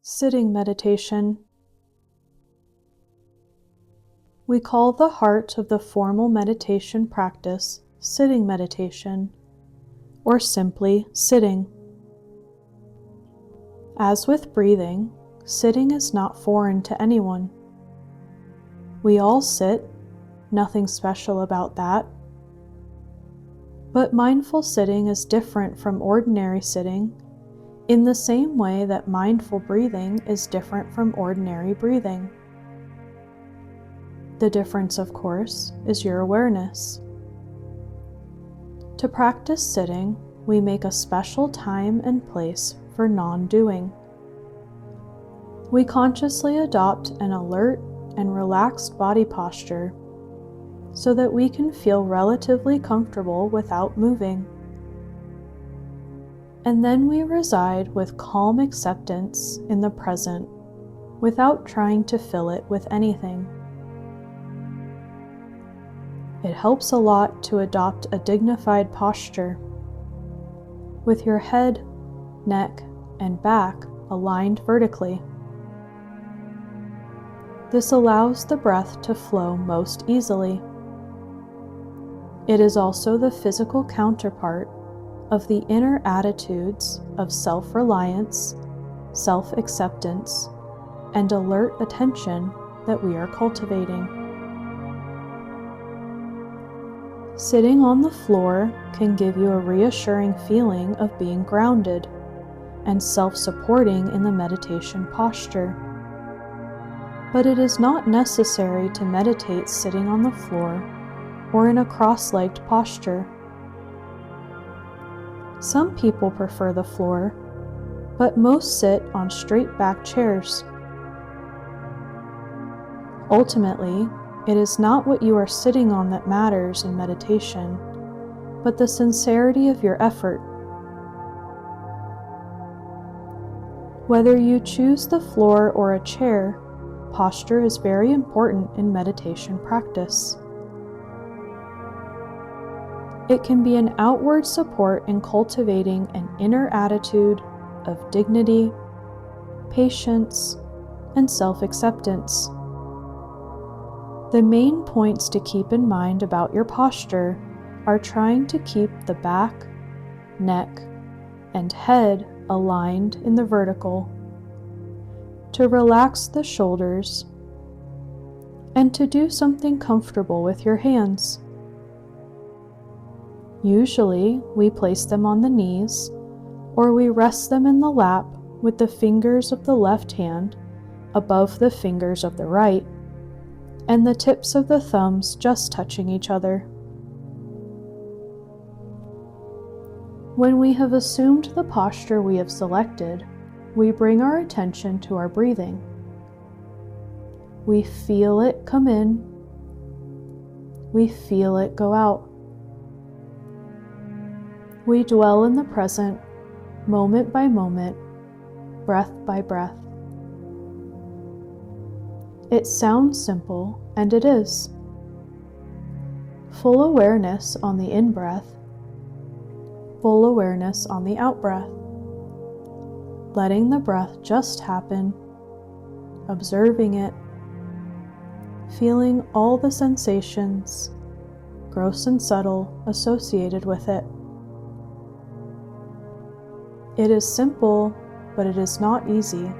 Sitting meditation. We call the heart of the formal meditation practice sitting meditation, or simply sitting. As with breathing, sitting is not foreign to anyone. We all sit, nothing special about that. But mindful sitting is different from ordinary sitting, in the same way that mindful breathing is different from ordinary breathing. The difference, of course, is your awareness. To practice sitting, we make a special time and place for non-doing. We consciously adopt an alert and relaxed body posture so that we can feel relatively comfortable without moving. And then we reside with calm acceptance in the present without trying to fill it with anything. It helps a lot to adopt a dignified posture, with your head, neck, and back aligned vertically. This allows the breath to flow most easily. It is also the physical counterpart of the inner attitudes of self-reliance, self-acceptance, and alert attention that we are cultivating. Sitting on the floor can give you a reassuring feeling of being grounded and self-supporting in the meditation posture. But it is not necessary to meditate sitting on the floor or in a cross-legged posture. Some people prefer the floor, but most sit on straight-back chairs. Ultimately, it is not what you are sitting on that matters in meditation, but the sincerity of your effort. Whether you choose the floor or a chair, posture is very important in meditation practice. It can be an outward support in cultivating an inner attitude of dignity, patience, and self-acceptance. The main points to keep in mind about your posture are trying to keep the back, neck, and head aligned in the vertical, to relax the shoulders, and to do something comfortable with your hands. Usually, we place them on the knees, or we rest them in the lap with the fingers of the left hand above the fingers of the right, and the tips of the thumbs just touching each other. When we have assumed the posture we have selected, we bring our attention to our breathing. We feel it come in. We feel it go out. We dwell in the present, moment by moment, breath by breath. It sounds simple, and it is. Full awareness on the in-breath, full awareness on the out-breath. Letting the breath just happen, observing it, feeling all the sensations, gross and subtle, associated with it. It is simple, but it is not easy.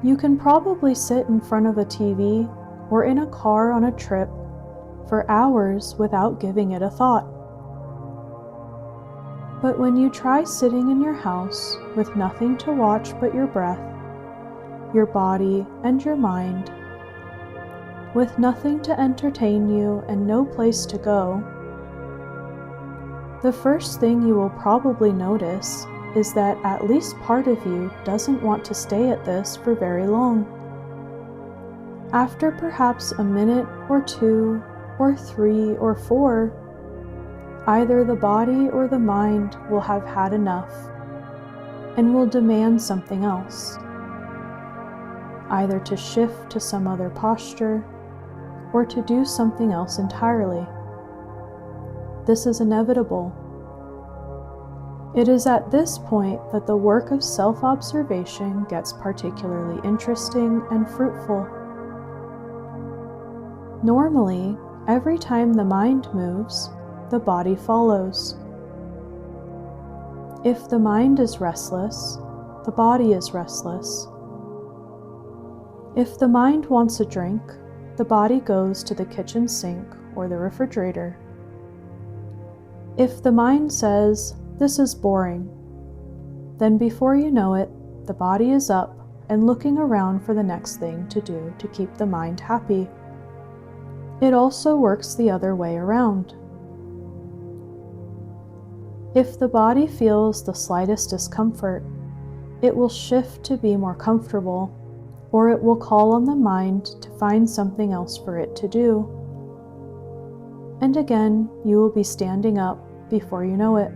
You can probably sit in front of a TV or in a car on a trip for hours without giving it a thought. But when you try sitting in your house with nothing to watch but your breath, your body, and your mind, with nothing to entertain you and no place to go, the first thing you will probably notice is that at least part of you doesn't want to stay at this for very long. After perhaps a minute or two or 3 or 4, either the body or the mind will have had enough and will demand something else, either to shift to some other posture or to do something else entirely. This is inevitable. It is at this point that the work of self-observation gets particularly interesting and fruitful. Normally, every time the mind moves, the body follows. If the mind is restless, the body is restless. If the mind wants a drink, the body goes to the kitchen sink or the refrigerator. If the mind says, "This is boring," then before you know it, the body is up and looking around for the next thing to do to keep the mind happy. It also works the other way around. If the body feels the slightest discomfort, it will shift to be more comfortable, or it will call on the mind to find something else for it to do. And again, you will be standing up before you know it.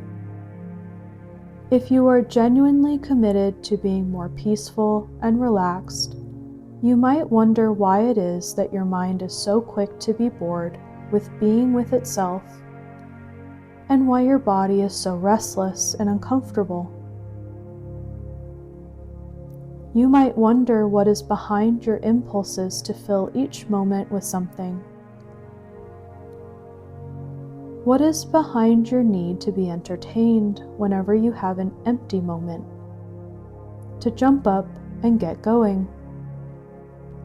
If you are genuinely committed to being more peaceful and relaxed, you might wonder why it is that your mind is so quick to be bored with being with itself, and why your body is so restless and uncomfortable. You might wonder what is behind your impulses to fill each moment with something. What is behind your need to be entertained whenever you have an empty moment? To jump up and get going.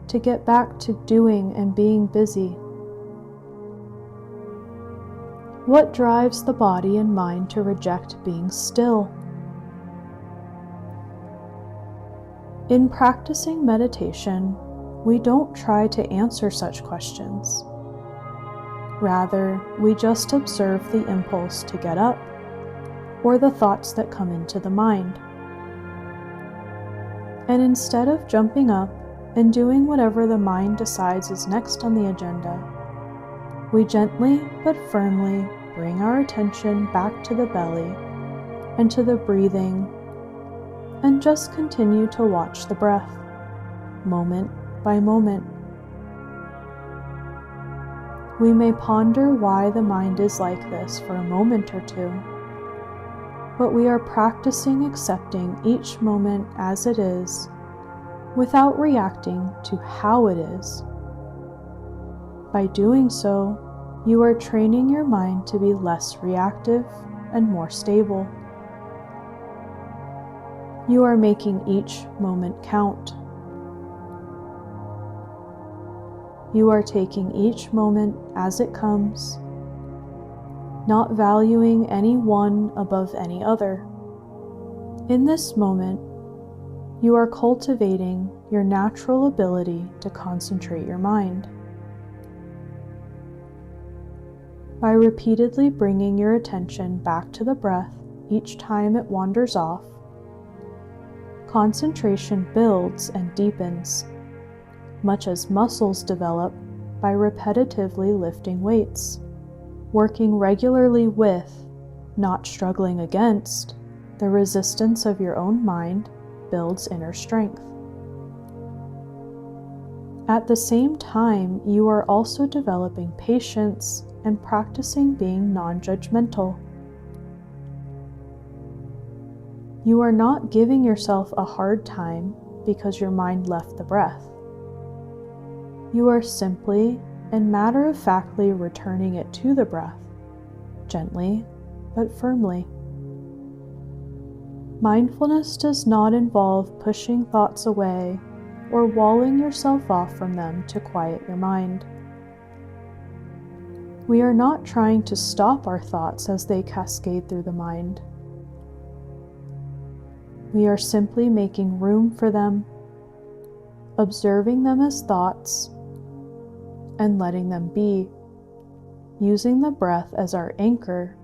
To get back to doing and being busy. What drives the body and mind to reject being still? In practicing meditation, we don't try to answer such questions. Rather, we just observe the impulse to get up, or the thoughts that come into the mind. And instead of jumping up and doing whatever the mind decides is next on the agenda, we gently but firmly bring our attention back to the belly and to the breathing, and just continue to watch the breath, moment by moment. We may ponder why the mind is like this for a moment or two, but we are practicing accepting each moment as it is, without reacting to how it is. By doing so, you are training your mind to be less reactive and more stable. You are making each moment count. You are taking each moment as it comes, not valuing any one above any other. In this moment, you are cultivating your natural ability to concentrate your mind. By repeatedly bringing your attention back to the breath each time it wanders off, concentration builds and deepens, much as muscles develop by repetitively lifting weights. Working regularly with, not struggling against, the resistance of your own mind builds inner strength. At the same time, you are also developing patience and practicing being non-judgmental. You are not giving yourself a hard time because your mind left the breath. You are simply and matter-of-factly returning it to the breath, gently but firmly. Mindfulness does not involve pushing thoughts away or walling yourself off from them to quiet your mind. We are not trying to stop our thoughts as they cascade through the mind. We are simply making room for them, observing them as thoughts, and letting them be, using the breath as our anchor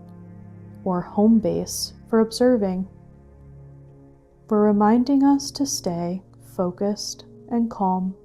or home base for observing, for reminding us to stay focused and calm.